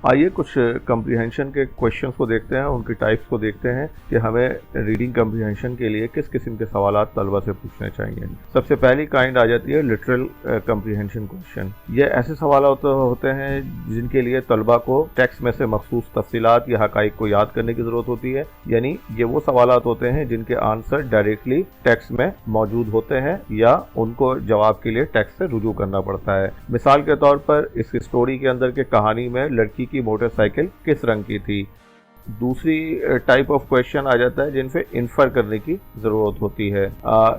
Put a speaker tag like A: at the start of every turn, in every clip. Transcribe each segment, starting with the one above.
A: आइए कुछ कम्प्रीहेंशन के क्वेश्चंस को देखते हैं, उनकी टाइप्स को देखते हैं कि हमें रीडिंग कम्प्रीहेंशन के लिए किस किस्म के सवालात तलबा से पूछने चाहिए। सबसे पहली काइंड आ जाती है लिटरल कम्प्रीहेंशन क्वेश्चन। ये ऐसे सवाल होते हैं जिनके लिए तलबा को टेक्स्ट में से मखसूस तफसीलात या हकाइक को याद करने की ज़रूरत होती है, यानी ये वो सवालात होते हैं जिनके आंसर डायरेक्टली टेक्स्ट में मौजूद होते हैं या उनको जवाब के लिए टेक्स्ट से रुजू करना पड़ता है। मिसाल के तौर पर इस स्टोरी के अंदर के कहानी में लड़की की मोटरसाइकिल किस रंग की थी। दूसरी टाइप ऑफ क्वेश्चन आ जाता है जिन पे इन्फर करने की ज़रूरत होती है।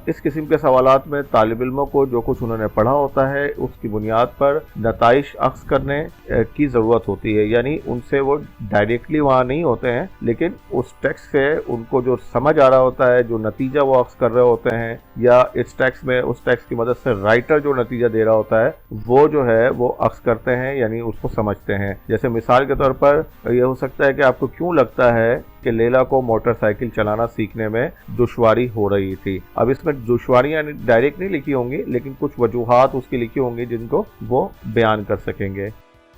A: इस किस्म के सवालात में तालिब इल्मों को जो कुछ उन्होंने पढ़ा होता है उसकी बुनियाद पर नताइश अक्स करने की ज़रूरत होती है, यानी उनसे वो डायरेक्टली वहाँ नहीं होते हैं, लेकिन उस टेक्स्ट से उनको जो समझ आ रहा होता है, जो नतीजा वो अक्स कर रहे होते हैं, या इस टेक्स्ट में उस टेक्स्ट की मदद से राइटर जो नतीजा दे रहा होता है वो जो है वो अक्स करते हैं, यानी उसको समझते हैं। जैसे मिसाल के तौर पर यह हो सकता है कि आपको क्यों लगता है कि लैला को मोटरसाइकिल चलाना सीखने में दुश्वारी हो रही थी। अब इसमें दुश्वारियां डायरेक्ट नहीं लिखी होंगी, लेकिन कुछ वजूहात उसकी लिखी होंगी जिनको वो बयान कर सकेंगे।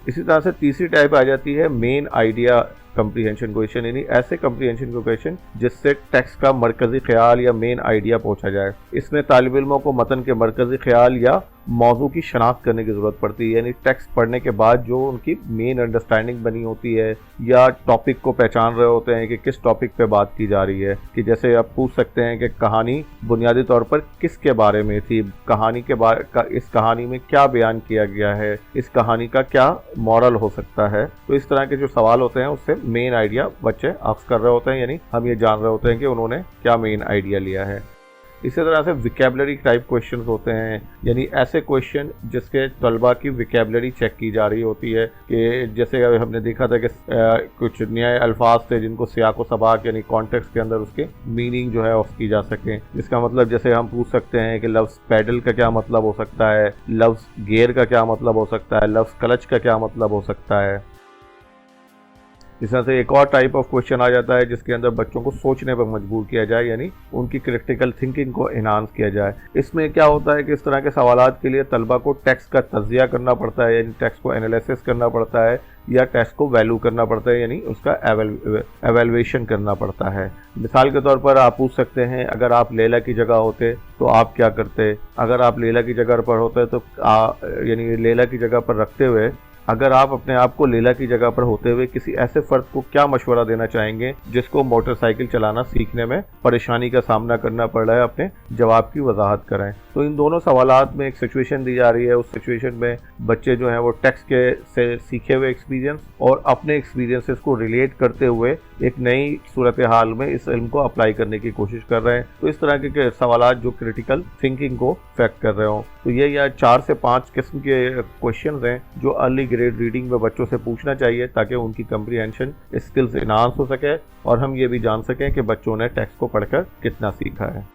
A: इसी तरह से तीसरी टाइप आ जाती है मेन आइडिया कम्प्रीहेंशन क्वेश्चन, यानी ऐसे कम्प्रीहेंशन क्वेश्चन जिससे टेक्स्ट का मरकजी ख्याल या मेन आइडिया पहुंचा जाए। इसमें तालिब इल्मों को मतन के मरकजी ख्याल या मौजू की शनाख्त करने की ज़रूरत पड़ती है, यानी टेक्स्ट पढ़ने के बाद जो उनकी मेन अंडरस्टैंडिंग बनी होती है या टॉपिक को पहचान रहे होते हैं कि किस टॉपिक पे बात की जा रही है। कि जैसे आप पूछ सकते हैं कि कहानी बुनियादी तौर पर किसके बारे में थी, कहानी के इस कहानी में क्या बयान किया गया है, इस कहानी का क्या मॉरल हो सकता है। तो इस तरह के जो सवाल होते हैं उससे मेन आइडिया बच्चे अक्स कर रहे होते हैं, यानी हम ये जान रहे होते हैं कि उन्होंने क्या मेन आइडिया लिया है। इसी तरह से विकेबलरी टाइप क्वेश्चंस होते हैं, यानी ऐसे क्वेश्चन जिसके तलबा की विकेबलरी चेक की जा रही होती है। कि जैसे हमने देखा था कि कुछ नए अल्फाज थे जिनको सियाक व सबाक यानी कॉन्टेक्स्ट के अंदर उसके मीनिंग जो है ऑफ की जा सके। जिसका मतलब जैसे हम पूछ सकते हैं कि लफ्ज़ पैडल का क्या मतलब हो सकता है, लफ्ज़ गियर का क्या मतलब हो सकता है, लफ्ज़ क्लच का क्या मतलब हो सकता है। इस तरह से एक और टाइप ऑफ क्वेश्चन आ जाता है जिसके अंदर बच्चों को सोचने पर मजबूर किया जाए, यानी उनकी क्रिटिकल थिंकिंग को एनहांस किया जाए। इसमें क्या होता है कि इस तरह के सवालात के लिए तलबा को टेक्स्ट का तज्जिया करना पड़ता है, यानी टेक्स्ट को एनालिसिस करना पड़ता है, या टेक्स्ट को वैल्यू करना पड़ता है, यानी उसका एवेल्युएशन करना पड़ता है। मिसाल के तौर पर आप पूछ सकते हैं अगर आप लैला की जगह होते तो आप क्या करते। अगर आप लैला की जगह पर होते तो यानी लैला की जगह पर रखते हुए अगर आप अपने आप को लैला की जगह पर होते हुए किसी ऐसे फ़र्द को क्या मशवरा देना चाहेंगे जिसको मोटरसाइकिल चलाना सीखने में परेशानी का सामना करना पड़ रहा है, अपने जवाब की वजाहत करें। तो इन दोनों सवालात में एक सिचुएशन दी जा रही है, उस सिचुएशन में बच्चे जो हैं वो टेक्स्ट के से सीखे हुए एक्सपीरियंस और अपने एक्सपीरियंसेस को रिलेट करते हुए एक नई सूरत हाल में इस इल्म को अप्लाई करने की कोशिश कर रहे हैं। तो इस तरह के सवालात जो क्रिटिकल थिंकिंग को अफेक्ट कर रहे हों। तो ये 4 से 5 किस्म के क्वेश्चंस हैं जो अर्ली ग्रेड रीडिंग में बच्चों से पूछना चाहिए ताकि उनकी कम्प्रीहेंशन स्किल्स एनहांस हो सके और हम ये भी जान सकें कि बच्चों ने टेक्स्ट को पढ़कर कितना सीखा है।